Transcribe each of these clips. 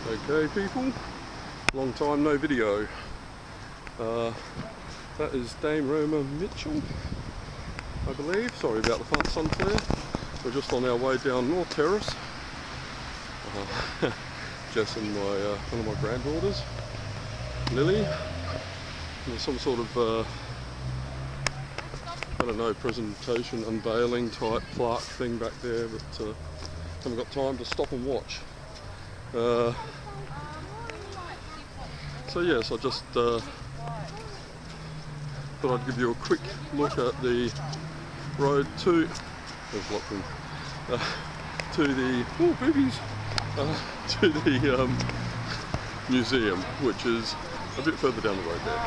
Okay people, long time no video. That is Dame Roma Mitchell, I believe. Sorry about the front sun flare. We're just on our way down North Terrace. Jess and one of my granddaughters, Lily. There's some sort of I don't know, presentation, unveiling type plaque thing back there, but haven't got time to stop and watch. So yes, I just thought I'd give you a quick look at the road to, there's Lachlan, to the, oh boobies, to the museum, which is a bit further down the road there.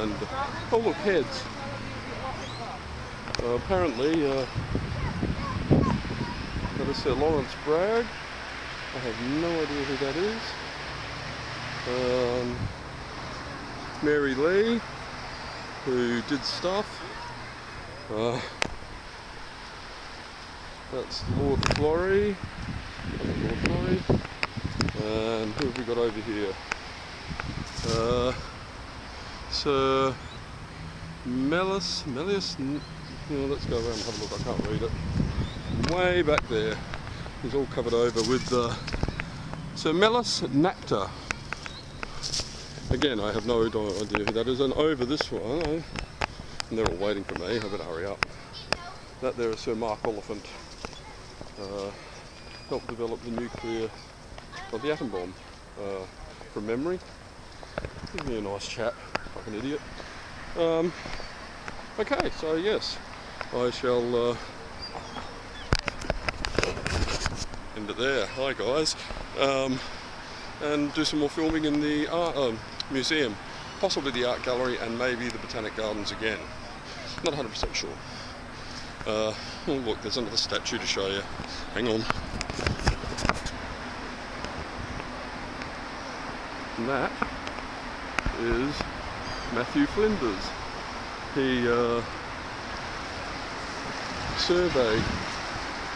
And, oh look, heads. Apparently, that is Sir Lawrence Bragg. I have no idea who that is. Mary Lee, who did stuff. That's Lord Florey. And who have we got over here? Sir Melius. Let's go around and have a look. I can't read it. Way back there. He's all covered over with Sir Melius Napter. Again, I have no idea who that is. And over this one, and they're all waiting for me, I better hurry up. That there is Sir Mark Oliphant. Helped develop the nuclear, or the atom bomb, from memory. He's a nice chap, like an idiot. Okay, so yes, I shall end it there. Hi guys. And do some more filming in the art museum, possibly the art gallery and maybe the Botanic Gardens again. Not 100% sure. Oh look, there's another statue to show you. Hang on. And that is Matthew Flinders. He surveyed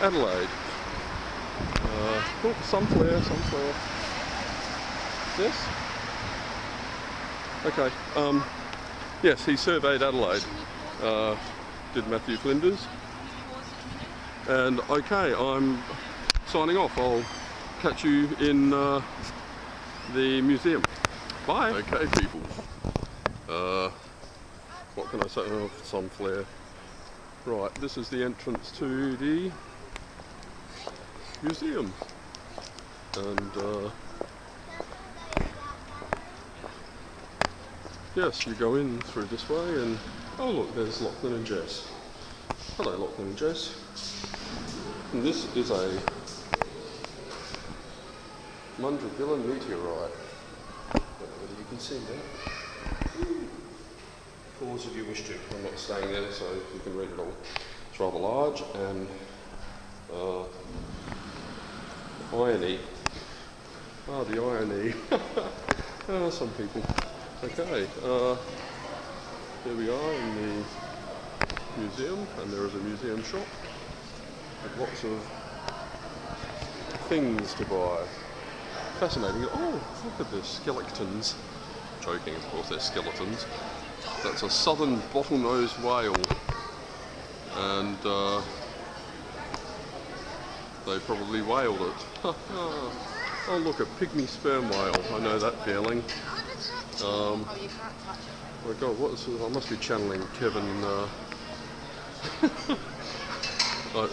Adelaide. Oh, some flare. Yes? Okay. Yes, he surveyed Adelaide. Did Matthew Flinders. And okay, I'm signing off. I'll catch you in the museum. Bye. Okay, people. What can I say? Oh, some flare. Right, this is the entrance to the museum. And yes, you go in through this way and oh look, there's Lachlan and Jess. Hello Lachlan and Jess. And this is a Mundravilla meteorite. I don't know whether you can see that. Pause if you wish to. I'm not staying there so you can read it all. It's rather large and irony. Ah, the irony. Some people. Okay, here we are in the museum, and there is a museum shop with lots of things to buy. Fascinating. Oh, look at this, skeletons. Joking, of course, they're skeletons. That's a southern bottlenose whale, and they probably whaled it. Oh look, a pygmy sperm whale. I know that feeling. Oh god, what is this? I must be channeling Kevin. I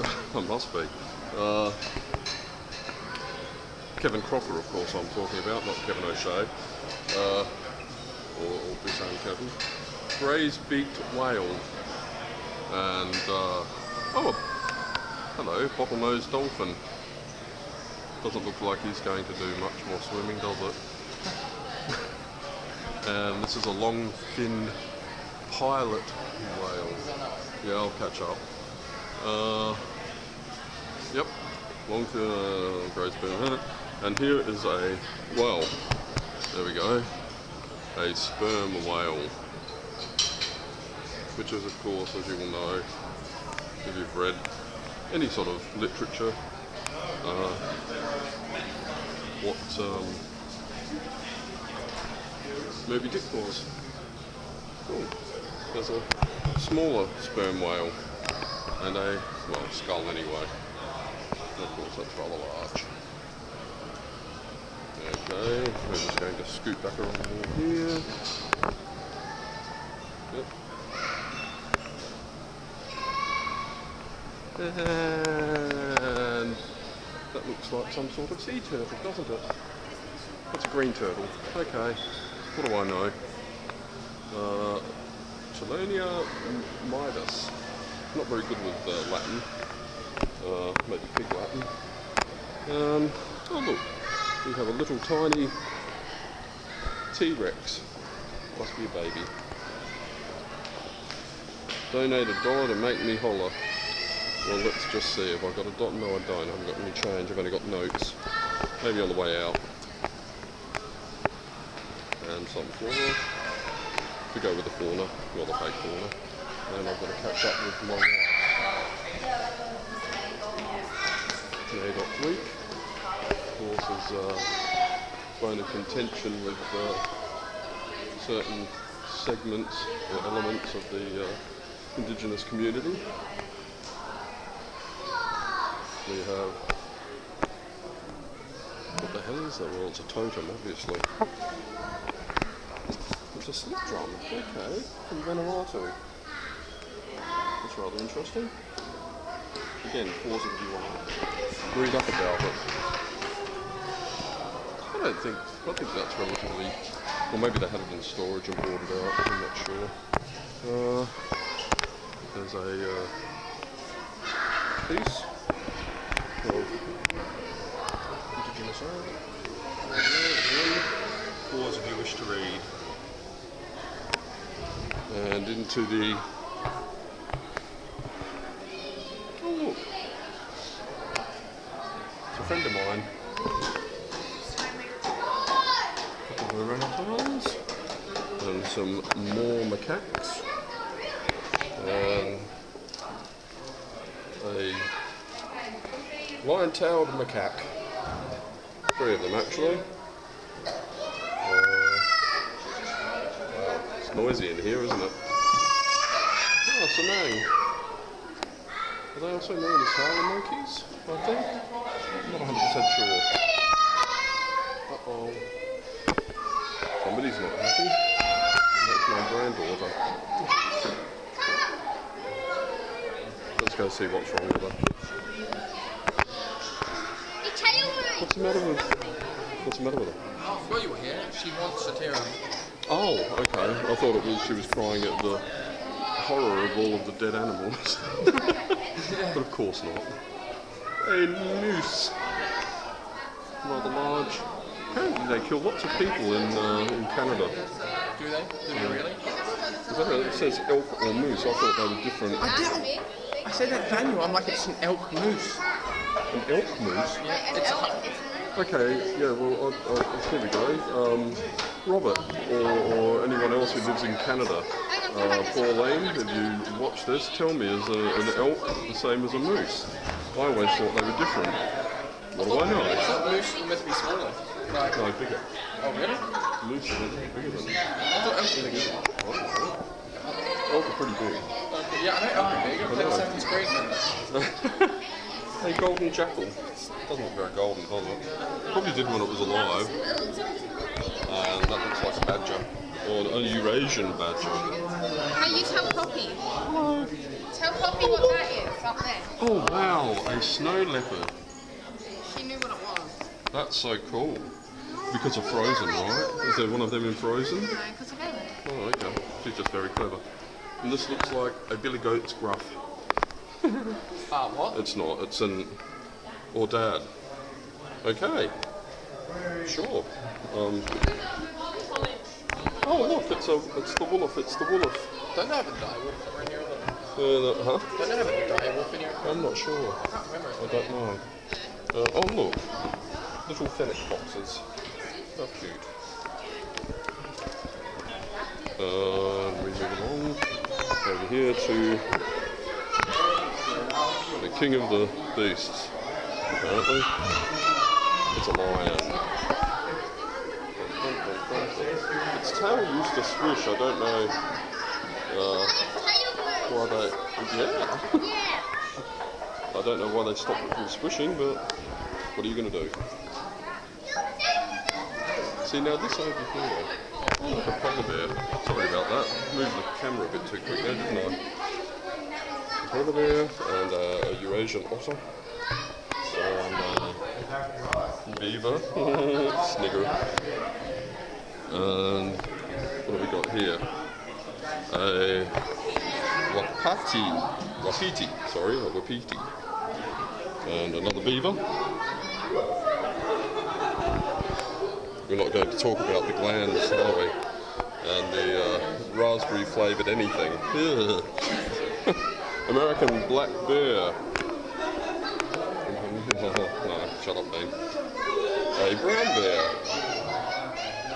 must be. Kevin Crocker, of course, I'm talking about, not Kevin O'Shea. Or this own Kevin. Braised-beaked whale. And, oh, hello, bottlenose dolphin. Doesn't look like he's going to do much more swimming, does it? And this is a long, thin pilot whale. Yeah, I'll catch up. Yep, long, thin, great sperm. And here is a, well, there we go, a sperm whale. Which is, of course, as you will know, if you've read any sort of literature, what Moby Dick claws. Cool. There's a smaller sperm whale and a, well, skull anyway. And of course that's rather large. Okay, we're just going to scoot back around here. Yep. And that looks like some sort of sea turtle, doesn't it? That's a green turtle. Okay, what do I know? Chelonia midas. Not very good with Latin. Maybe pig Latin. Oh look, we have a little tiny T-Rex. Must be a baby. Donate $1 to make me holler. Well, let's just see. Have I got a dot? No, I don't. I haven't got any change. I've only got notes. Maybe on the way out. And some fauna. To go with the fauna, not the fake fauna. And I've got to catch up with my wife. May.week. Of course, is bone of contention with certain segments or elements of the Indigenous community. We have, what the hell is that? Well, it's a totem, obviously. It's a slip drum, okay, from Vanuatu. That's rather interesting. Again, pause if you want to read up about it. I think that's relatively, well, maybe they had it in storage and brought it out, I'm not sure. There's a piece of Indigenous art. Pause if you wish to read. And into the, oh look, it's a friend of mine. A couple of orangutans and some more macaques. A lion-tailed macaque. 3 of them actually. It's noisy in here, isn't it? Oh, Samang. Are they also known as howler monkeys, I think? I'm not 100% sure. Uh-oh. Somebody's not happy. That's my granddaughter. Let's go see what's wrong with her. What's the matter with her? I forgot you were here. She wants a tear. Oh, okay. I thought it was she was crying at the horror of all of the dead animals. But of course not. A moose. Rather large. Apparently they kill lots of people in Canada. Do they? Do they really? Is that right? It says elk or moose. I thought they were different. I said that, Daniel. I'm like, it's an elk moose. An elk moose? Yeah, it's Okay, yeah, well, here we go. Robert, or anyone else who lives in Canada, Pauline, if you watch this, tell me, is an elk the same as a moose? I always thought they were different. What do I know? I thought moose were meant to be smaller. Like, No, bigger. oh, really? Moose are meant to be bigger than I thought elk were bigger. Elk are pretty big. Okay, yeah, I know elk are big. I played 7th grade then. A golden jackal. Doesn't look very golden, does it? Probably did when it was alive. And that looks like a badger. Or a Eurasian badger. Can you tell Poppy? Hello. Tell Poppy what that is up there. Oh wow, a snow leopard. She knew what it was. That's so cool. Because of Frozen, right? Is there one of them in Frozen? No, because of Ellen. Oh, okay. She's just very clever. And this looks like a billy goat's gruff. What? It's not. It's an dad. Okay. Sure. Oh look, it's the wolf. It's the wolf. Don't they have a direwolf somewhere in here? Huh? Don't they have a direwolf in here? I'm not sure. I can't remember. I don't know. Oh look, little fennec foxes. How cute. We move along over here to the king of the beasts. Apparently, it's a lion. its tail used to swish. I don't know why they. Yeah. I don't know why they stopped it from swishing, but what are you going to do? See, now this over here. Oh, look, a polar bear. Sorry about that. Moved the camera a bit too quick there, didn't I? A polar bear and a Eurasian otter. Beaver. Snigger. And what have we got here? A wapiti, sorry, a wapiti. And another beaver. We're not going to talk about the glands, are we? And the raspberry flavoured anything. American black bear. No, shut up, Dean. A brown bear.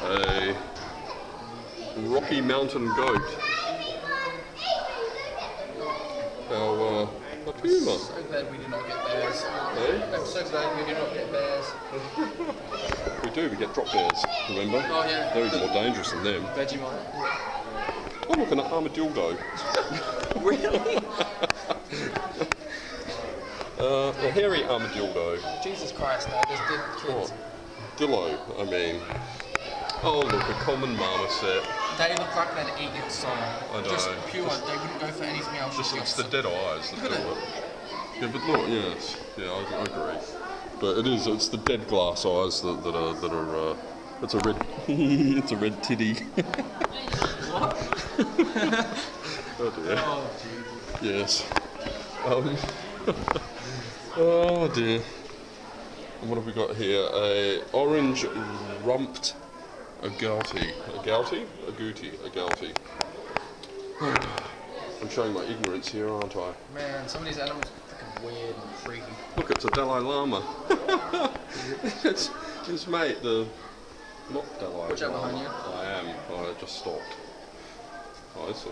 A Rocky Mountain goat. Our a puma. I'm so glad we did not get bears. Hey? I'm so glad we did not get bears. We do, we get drop bears, remember? Oh yeah. They're even more dangerous than them. Vegemite. Oh look, an armadillo. Really? A hairy armadillo. Jesus Christ, no, there's dead kids. Oh, dillo, I mean. Oh look, a common marmoset. They look like they'd eat its soul. I know. Just pure, they wouldn't go for anything else. Just it's the dead eyes that do Look at it. Yeah, but look, yes, yeah, I agree. But it's the dead glass eyes that are it's a red, it's a red titty. What? Oh dear. Oh, Jesus. Yes. Oh dear. And what have we got here? A orange rumped agouti. Agouti? Agouti. I'm showing my ignorance here, aren't I? Man, some of these animals are freaking weird and freaky. Look, it's a Dalai Lama. it's mate, the not Dalai Watch out Lama. behind you. I am. Oh, it just stopped. Oh, I saw.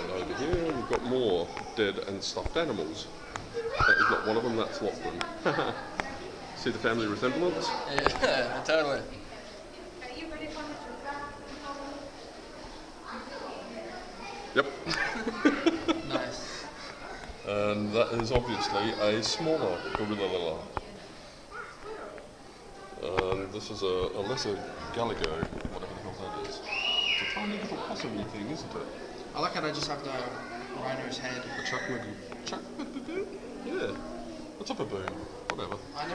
And over here we've got more dead and stuffed animals. That is not one of them, that's Lachlan. See the family resemblance? Yeah, totally. Yep. Nice. And that is obviously a smaller gorilla. And this is a lesser galago, whatever the hell that is. It's a tiny little possum-y thing, isn't it? I like how they just have the rhino's head. A baboon? Yeah. What's a baboon? Whatever. I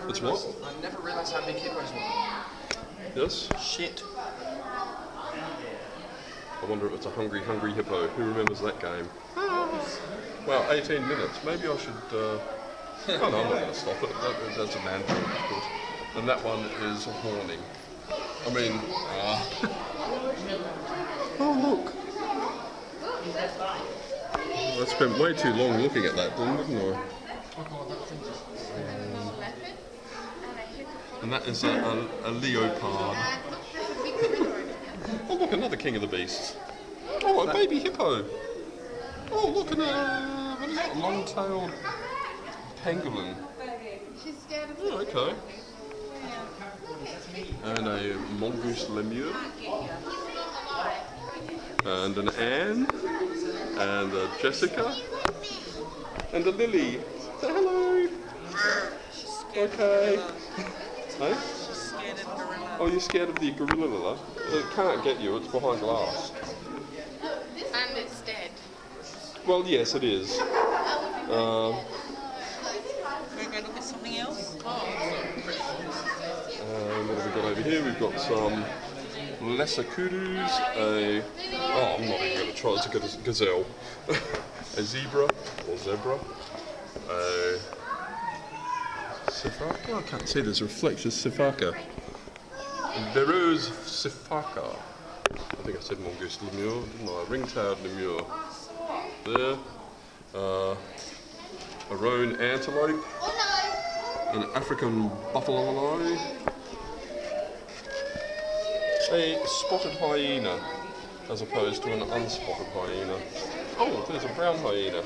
never realised how big hippos were. Yes? Shit. I wonder if it's a hungry hippo. Who remembers that game? Well, 18 minutes. Maybe I should... Oh no, I'm not going to stop it. That's a man film, of course. And that one is horning. I mean... Oh, look. I spent way too long looking at that, didn't I? And that is a leopard. Oh look, another king of the beasts. Oh, a baby hippo. Oh look, and what is that? A long-tailed pangolin. She's scared of Oh, okay. And a mongoose lemur. And an Anne. And a Jessica. And a Lily. Say hello. Okay. Hey? Oh, you're scared of the gorilla? It can't get you, it's behind glass. And it's dead. Well, yes, it is. We're going to look at something else. What have we got over here? We've got some lesser kudus, I'm not even going to try, it's a gazelle. A zebra, or zebra. A sifaka? I can't see, there's a reflection. Sifaka. Bero's sifaka. I think I said mongoose lemur, didn't I? Ring-tailed lemur. There. A roan antelope. An African buffalo. A spotted hyena, as opposed to an unspotted hyena. Oh, there's a brown hyena.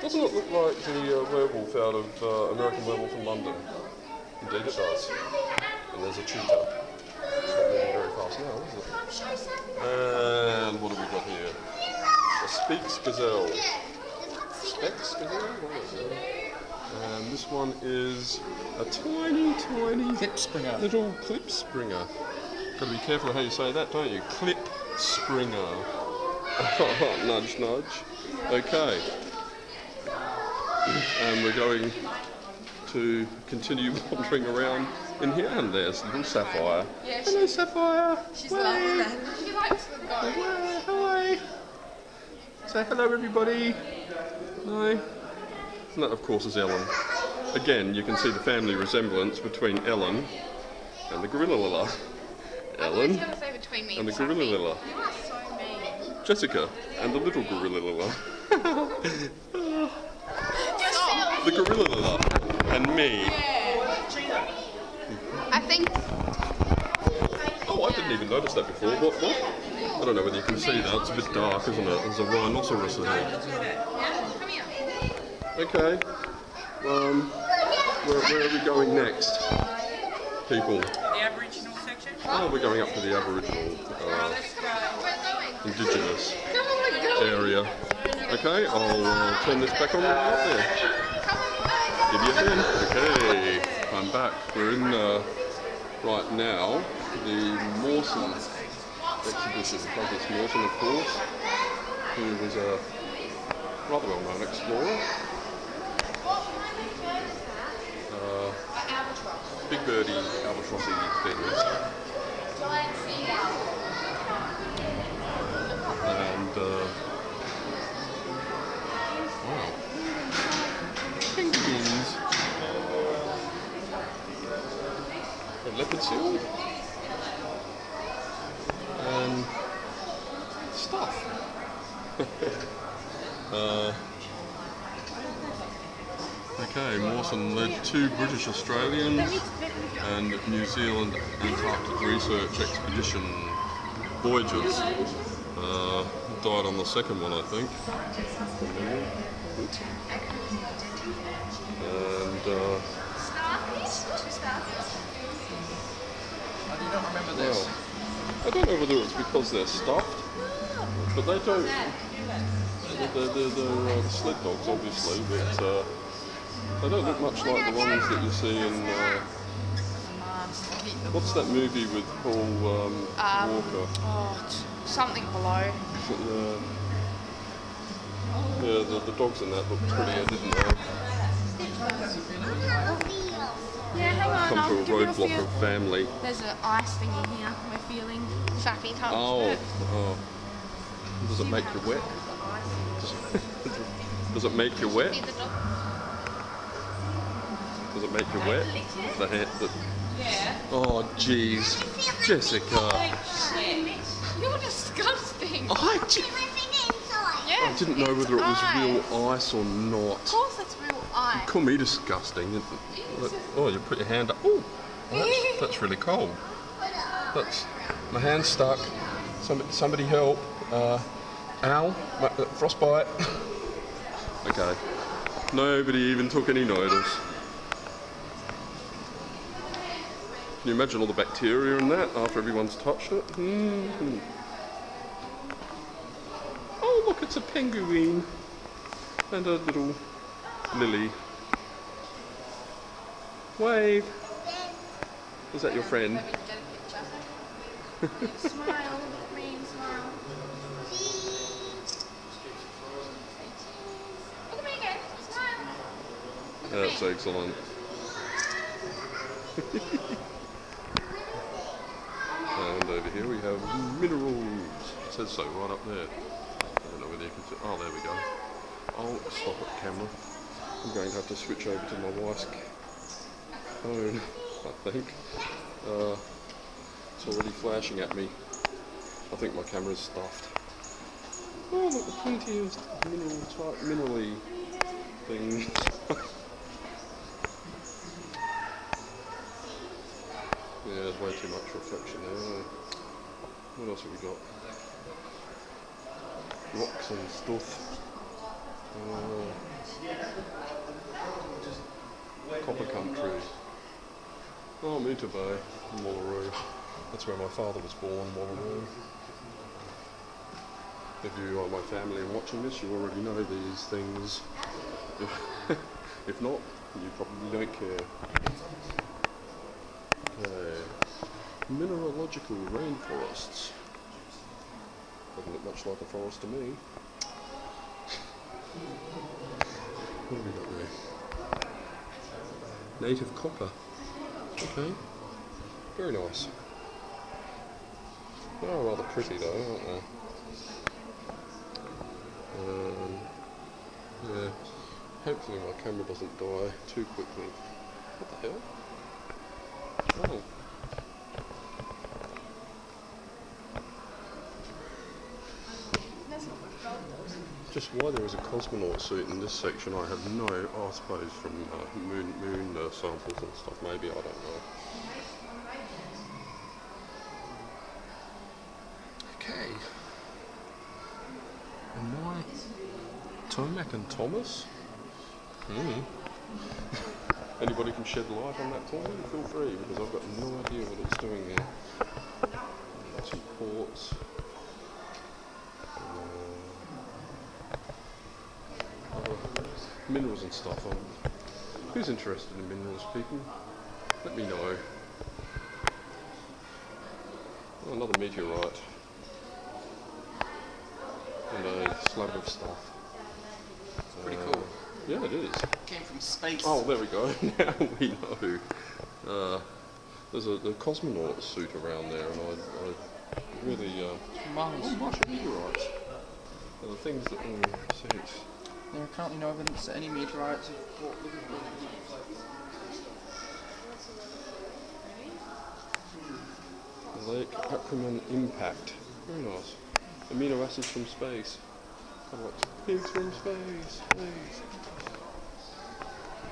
Doesn't it look like the werewolf out of American Werewolf in London? Indeed it does. And there's a cheetah. It's not moving very fast us now, is it? And what have we got here? A Speaks Gazelle. Specs Gazelle? What is it? And this one is a tiny Clip springer. little clip springer. Got to be careful how you say that, don't you? Clip springer. Nudge, nudge. Okay. And we're going to continue wandering around in here, and there's little Sapphire. Yeah, Hello, Sapphire. she's Wave. loving that. She likes the go. Wave. Hi. Say hello, everybody. Hi. And that, of course, is Ellen. Again, you can see the family resemblance between Ellen and the Gorilla Lilla. I was Ellen going to say between me and the Sophie. Gorilla Lilla. You are so mean. Jessica and the little Gorilla Lilla. Stop. The Gorilla Lilla and me. I think. Oh, I didn't even notice that before. What? I don't know whether you can see that. It's a bit dark, isn't it? There's a rhinoceros there. Yeah, come here. Okay. Where are we going next, people? The Aboriginal section. Oh, we're going up to the Aboriginal, Let's go. We're going. Indigenous Come on, we're going. area. Okay, I'll turn this back on when we're up there. Give you a pin. Okay, I'm back. We're in right now the Mawson exhibition. Douglas Mawson, of course, who was a rather well-known explorer. Big birdie, albatrossy things. And wow, penguins. A leopard seal. And stuff. Okay, Mawson led 2 British Australians and New Zealand Antarctic research expedition voyages. Died on the second one, I think. And I do not remember this. well, I don't know whether it's because they're stuffed, but they don't. They're sled dogs, obviously, but they don't look much like the ones that you see in. What's that movie with Paul Walker? Oh, something below. Yeah, the dogs in that looked prettier, didn't they? Yeah, hang on. Come I'll to a give you a roadblock feel. of family. There's an ice thingy here. We're feeling sappy touch. Oh. Does it make you wet? Does it make you wet? Does it make you wet? The hand. Yeah. Oh, jeez, Jessica. You're disgusting. I Yeah, didn't know whether it was ice. real ice or not. Of course, it's real ice. Call me disgusting. Oh, you put your hand up. Oh, that's really cold. That's my hand's stuck. Somebody help. Ow, frostbite. Okay. Nobody even took any notice. Can you imagine all the bacteria in that after everyone's touched it? Mm-hmm. Oh, look, it's a penguin. And a little lily. Wave. Is that your friend? Let me get a picture. Smile, green smile. Look at me again. Smile. That's excellent. And over here we have minerals. It says so right up there. I don't know whether you can see. Oh, there we go. Oh, stop it, camera. I'm going to have to switch over to my wife's phone, I think. It's already flashing at me. I think my camera's stuffed. Oh, look, the plenty of minerally things. Yeah, there's way too much reflection there. What else have we got? Rocks and stuff. Copper country. Oh, Muta Bay, Wallaroo. That's where my father was born, Waterfall. If you are my family and watching this, you already know these things. If not, you probably don't care. Okay. Mineralogical rainforests. Doesn't look much like a forest to me. What have we got there? Native copper. Okay. Very nice. They are rather pretty though, aren't they? Yeah. Hopefully my camera doesn't die too quickly. What the hell? Oh. Just why there is a cosmonaut suit in this section, I have no, I suppose from moon samples and stuff, maybe, I don't know. Okay. Am I Tomac and Thomas? Anybody can shed light on that for me? Feel free, because I've got no idea what it's doing there. Some ports. Minerals and stuff. Who's interested in minerals, people? Let me know. Oh, another meteorite. And a slab of stuff. It's pretty cool. Yeah, it is. Came from space. Oh, there we go. Now we know. There's a cosmonaut suit around there, and I really... Mars. Oh, Martian meteorites. They're the things that... There are currently no evidence that any meteorites have brought Liverpool. Lake Ackerman impact. Very nice. Amino acids from space. Kind of like pigs from space. Please.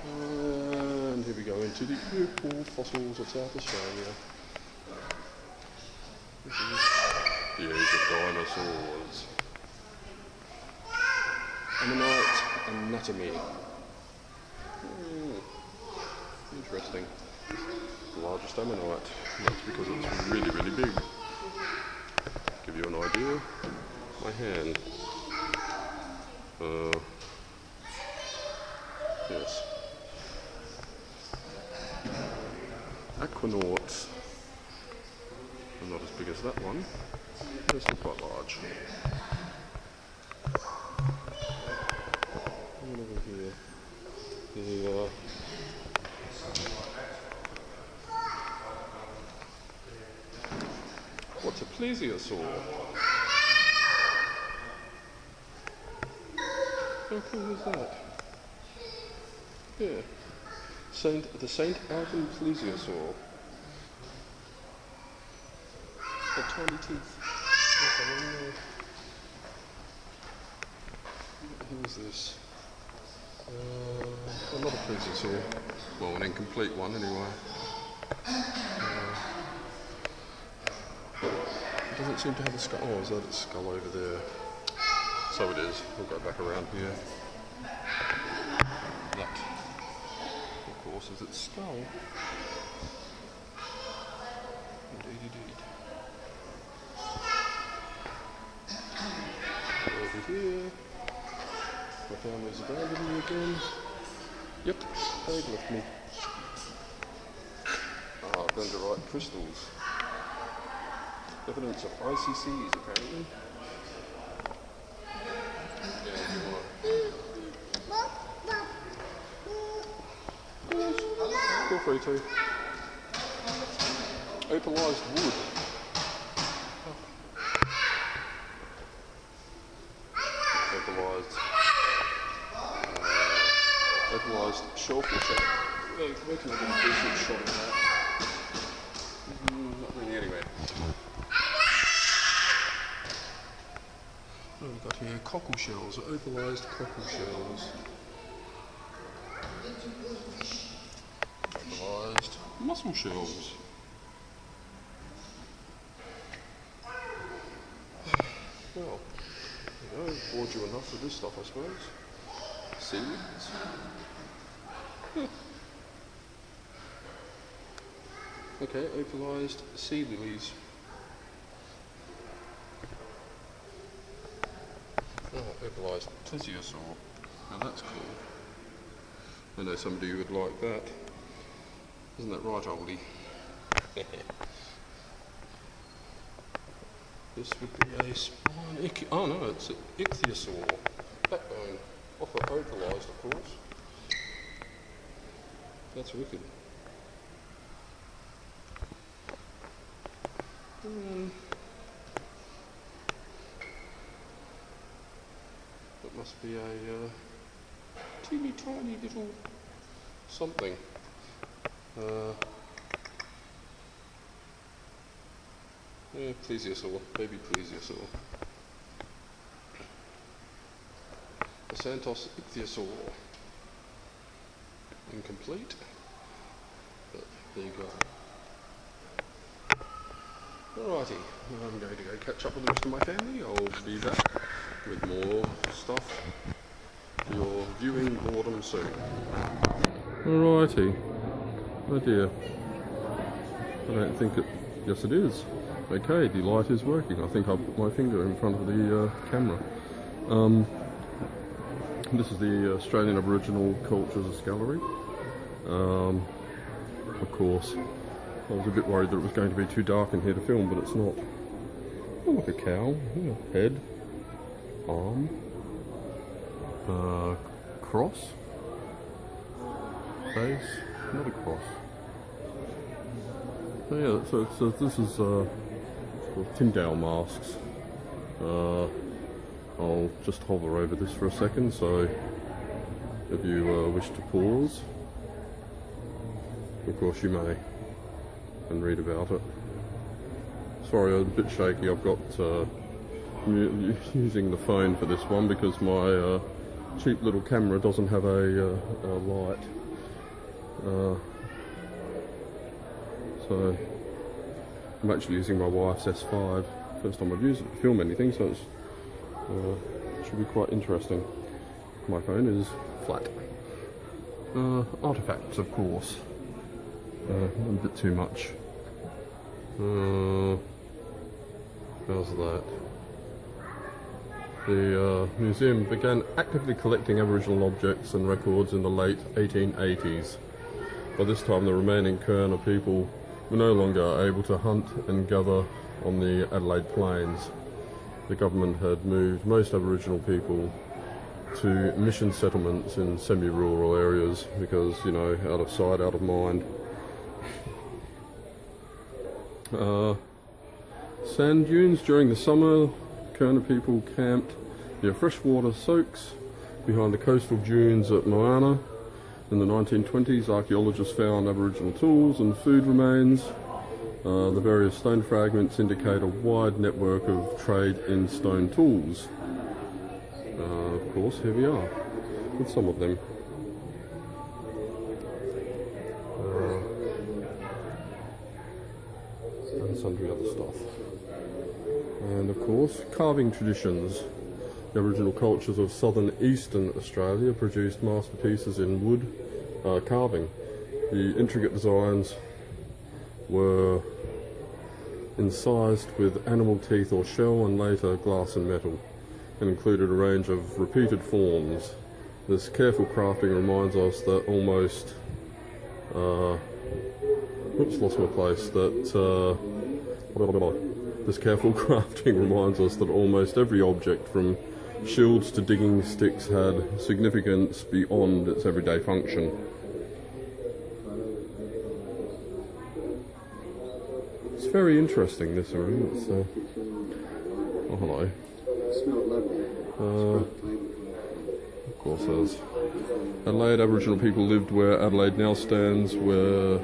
And here we go into the earthworm fossils of South Australia. This is the age of dinosaurs. Ammonite anatomy. Interesting. The largest ammonite. And that's because it's really, really big. Give you an idea. My hand. Yes. Aquanauts. Not as big as that one. They're still quite large. Over here. The what's a plesiosaur? How cool is that? Yeah. The Saint Alban plesiosaur. Got tiny teeth. Who is this? Another plesiosaur. Well, an incomplete one anyway. It doesn't seem to have a skull. Oh, is that its skull over there? So it is. We'll go back around here. That, of course, is its skull. Indeed. Over here. My family's abandoned me again. Yep, they've left me. Dendrite crystals. Evidence of ICCs, apparently. Feel free to. Opalized wood. Opalized shellfish. Where can I get a decent shot of that? Not really anywhere. What have we got here? Cockle shells, opalized cockle shells. Opalized mussel shells. Well, bored you enough with this stuff, I suppose. Seeds. Okay, opalized sea lilies. Oh, opalized plesiosaur. Now that's cool. I know somebody who would like that. Isn't that right, oldie? This would be a spine. Oh no, it's an ichthyosaur. Backbone. Opalized, of course. That's wicked. That must be a teeny tiny little something. Yeah, plesiosaur, baby plesiosaur. The Santos ichthyosaur. Incomplete, but there you go. Alrighty, I'm going to go catch up with the rest of my family. I'll be back with more stuff for your viewing boredom soon. Alrighty. Oh dear. I don't think it... Yes it is. Okay, the light is working. I think I'll put my finger in front of the camera. This is the Australian Aboriginal Cultures Gallery. Of course, I was a bit worried that it was going to be too dark in here to film, but it's not. Oh, like a cow. Yeah. Head. Arm. Cross. Face. Another cross. So yeah, so this is Tyndale masks. I'll just hover over this for a second, so if you wish to pause, of course you may, and read about it. Sorry, I'm a bit shaky. I've got using the phone for this one because my cheap little camera doesn't have a light. So I'm actually using my wife's S5. First time I've used it to film anything, so it's should be quite interesting. My phone is flat. Artifacts, of course. A bit too much. How's that? The museum began actively collecting Aboriginal objects and records in the late 1880s. By this time, the remaining Kurna people were no longer able to hunt and gather on the Adelaide plains. The government had moved most Aboriginal people to mission settlements in semi-rural areas because, you know, out of sight, out of mind. Sand dunes during the summer, Kurna people camped near freshwater soaks behind the coastal dunes at Moana. In the 1920s, archaeologists found Aboriginal tools and food remains. The various stone fragments indicate a wide network of trade in stone tools. Of course, here we are, with some of them. And sundry other stuff. And of course, carving traditions. The Aboriginal cultures of southern eastern Australia produced masterpieces in wood carving. The intricate designs were incised with animal teeth or shell and later glass and metal, and included a range of repeated forms. This careful crafting reminds us that almost lost my place. This careful crafting reminds us that almost every object, from shields to digging sticks, had significance beyond its everyday function. It's very interesting, this room. It's, oh, hello. Of course, there's Adelaide. Aboriginal people lived where Adelaide now stands, were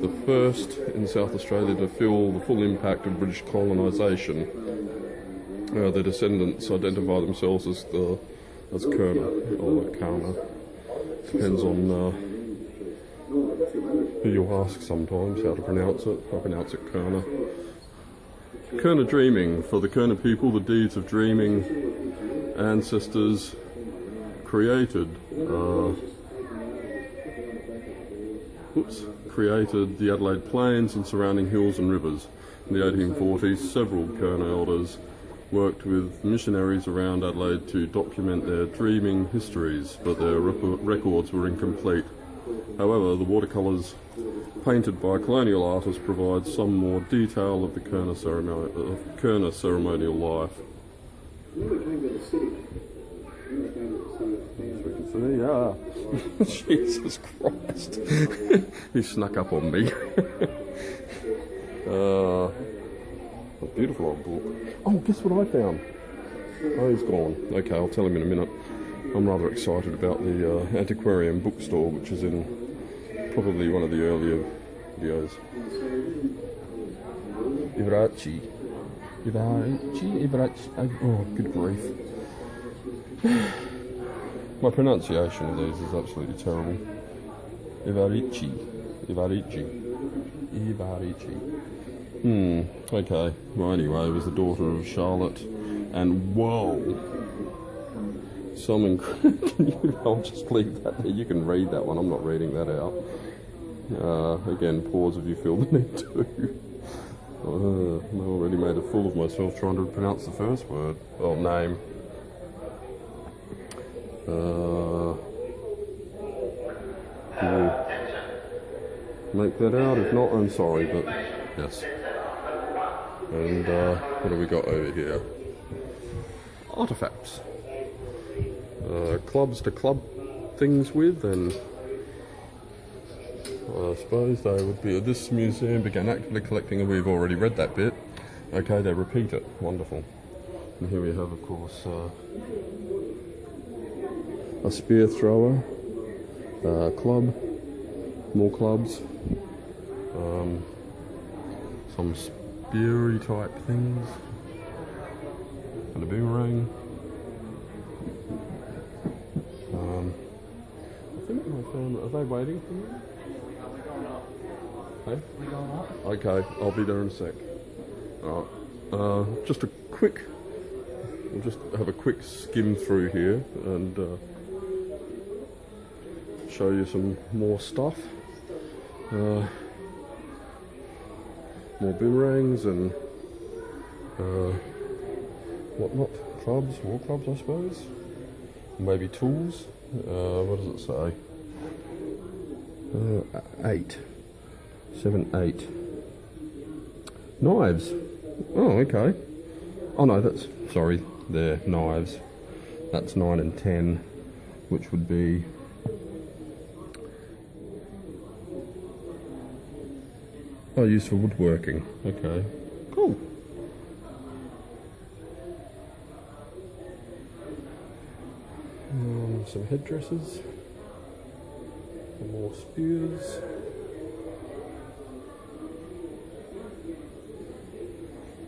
the first in South Australia to feel the full impact of British colonisation. Their descendants identify themselves as Kurna or Karna. Depends on who you ask sometimes how to pronounce it. I pronounce it Kurna. Kurna dreaming. For the Kurna people, the deeds of dreaming ancestors created created the Adelaide Plains and surrounding hills and rivers. In the 1840s, several Kurna elders worked with missionaries around Adelaide to document their dreaming histories, but their records were incomplete. However, the watercolours painted by colonial artists provide some more detail of the Kurna ceremonial life. As we can see, yeah. Jesus Christ. He snuck up on me. A beautiful old book. Oh, guess what I found? Oh, he's gone. Okay, I'll tell him in a minute. I'm rather excited about the antiquarian bookstore, which is in probably one of the earlier videos. Ivarachi. Oh, good grief. My pronunciation of these is absolutely terrible. Ivarichi. Okay. Well, anyway, it was the daughter of Charlotte. And whoa! I'll just leave that there. You can read that one. I'm not reading that out. Again, pause if you feel the need to. I already made a fool of myself trying to pronounce the first word. Well, name. Make that out. If not, I'm sorry, but yes. And what have we got over here? Artifacts. Clubs to club things with, and I suppose they would be. This museum began actively collecting, and we've already read that bit. Okay, they repeat it. Wonderful. And here we have, of course, a spear thrower, club, more clubs, some speary type things, and a boomerang. I think my phone. Are they waiting for me? Hey? Okay, I'll be there in a sec. Alright. Just a quick. We'll just have a quick skim through here and show you some more stuff. More boomerangs and whatnot. Clubs, war clubs, I suppose. Maybe tools. What does it say? 8. 7, 8. Knives. Oh, okay. Oh no, that's, sorry, they're knives. That's 9 and 10, which would be used for woodworking. Okay, cool. Some headdresses, some more spears.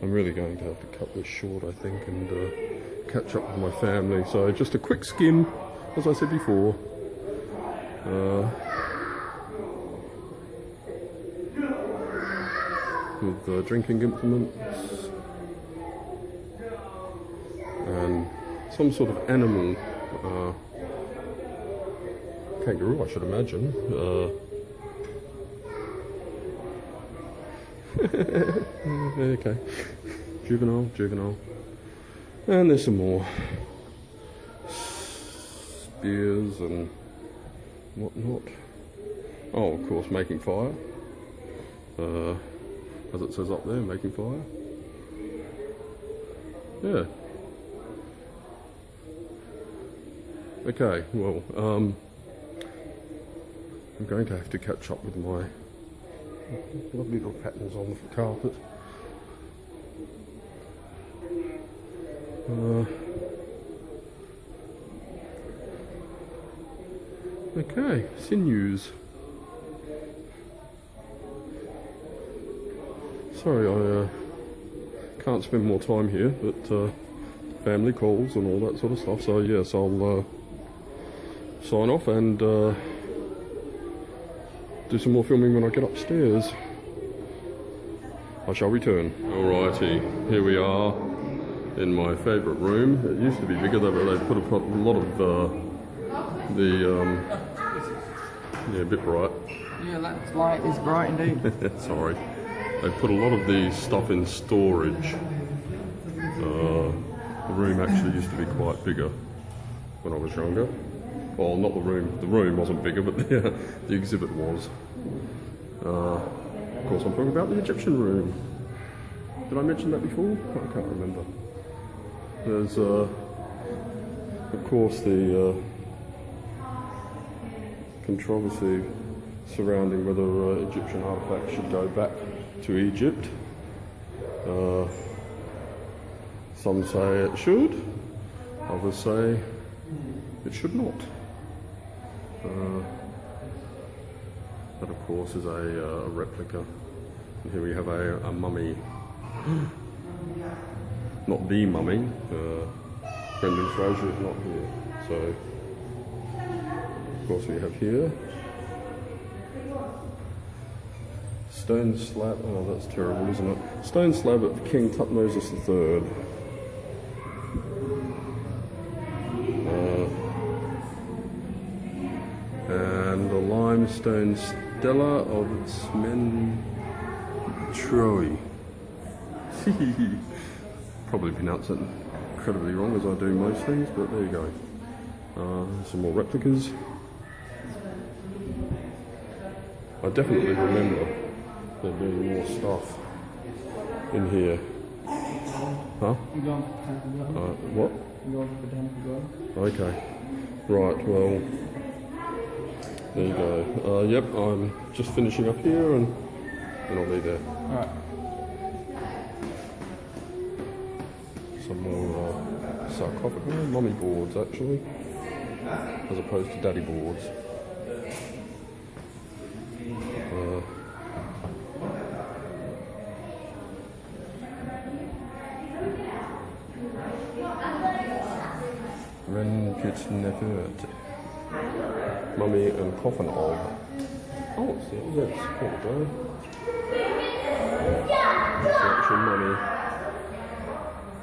I'm really going to have to cut this short, I think, and catch up with my family. So just a quick skim, as I said before. With drinking implements and some sort of animal. Kangaroo, I should imagine. Okay. Juvenile. And there's some more spears and whatnot. Oh, of course, making fire. As it says up there, making fire. Yeah. Okay, well, I'm going to have to catch up with my lovely little patterns on the carpet. Okay, sinews. Sorry, I can't spend more time here, but family calls and all that sort of stuff. So yes, I'll sign off and do some more filming when I get upstairs. I shall return. Alrighty, here we are in my favourite room. It used to be bigger, but they put a lot of the Yeah, a bit bright. Yeah, that light is bright indeed. Sorry. They put a lot of the stuff in storage. The room actually used to be quite bigger when I was younger. Well, not the room. The room wasn't bigger, but the exhibit was. Of course, I'm talking about the Egyptian room. Did I mention that before? I can't remember. There's, of course, the controversy surrounding whether Egyptian artifacts should go back to Egypt. Some say it should, others say it should not. That, of course, is a replica. And here we have a mummy. Not the mummy. Brendan Fraser is not here. So, of course, we have here stone slab. Oh, that's terrible, isn't it? Stone slab of King Tutmosis III. And a limestone stela of Smen Troy. Probably pronounce it incredibly wrong, as I do most things, but there you go. Some more replicas. I definitely remember there being more stuff in here. Huh? What? Okay. Right, well, there you go. Yep, I'm just finishing up here and I'll be there. Alright. Some more sarcophagus, mummy boards actually, as opposed to daddy boards. Nefert. Mummy and coffin of. Oh, it's there we go. It's the actual mummy.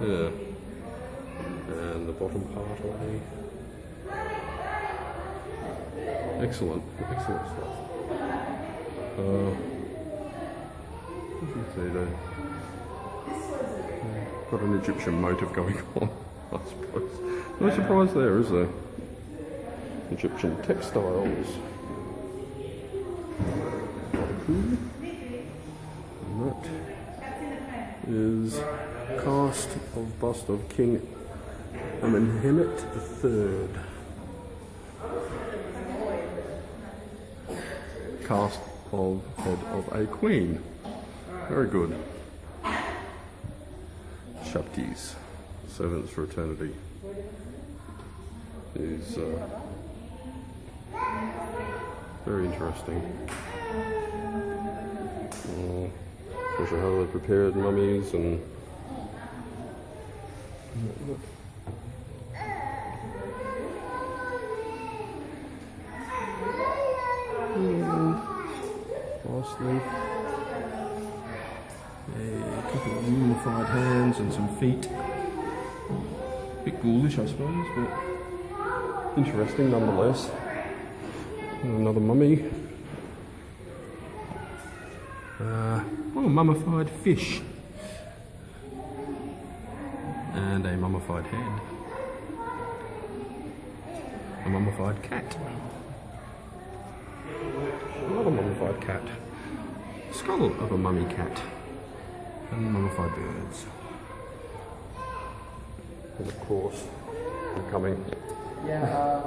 Yeah. And the bottom part away. Excellent stuff. You can see there. Got an Egyptian motive going on, I suppose. No surprise there, is there? Egyptian textiles. And that is cast of bust of King Amenemhet III. Cast of head of a queen. Very good. Shaptis, servants for eternity. Is very interesting. Shows you how they prepared mummies and lastly a couple of mummified hands and some feet. A bit ghoulish, I suppose, but interesting nonetheless. Another mummy. Oh, mummified fish. And a mummified head. A mummified cat. Another mummified cat. Skull of a mummy cat. And mummified birds. And of course, I'm coming. Yeah,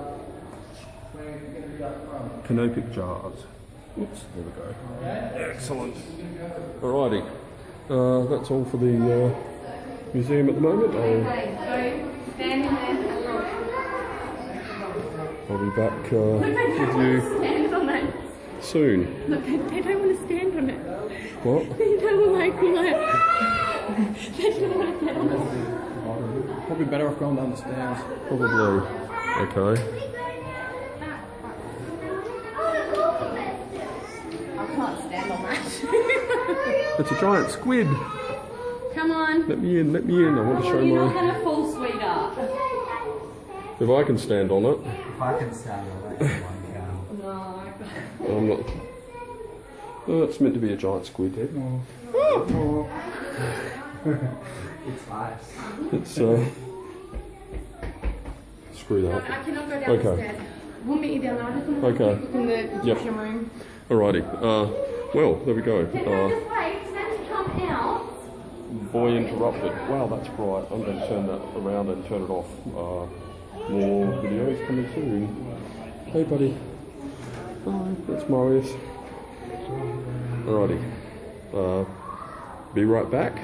where are you going to be up front? Canopic jars. Oops, there we go. Excellent. Alrighty. That's all for the museum at the moment. I'll be back with you soon. Look, they don't want to stand on it. What? They don't like they don't want to get on it. Probably better off going down the stairs. Probably. Okay. I can't stand on that. It's a giant squid. Come on. Let me in. I want to show You're my... not going to fall, sweetheart. If I can stand on it. If I can stand on that, you won't go. No, I can't. I'm not. It's meant to be a giant squid head. It's ice. It's screw that. I cannot go down Okay. the stairs. We'll meet you down there. I just want to Okay. look in the Egyptian room. Alrighty. Well, there we go. Can I just wait for them to come out? Boy interrupted. Wow, that's bright. I'm going to turn that around and turn it off. More videos coming soon. Hey, buddy. Hi, that's Marius. Alrighty. Be right back.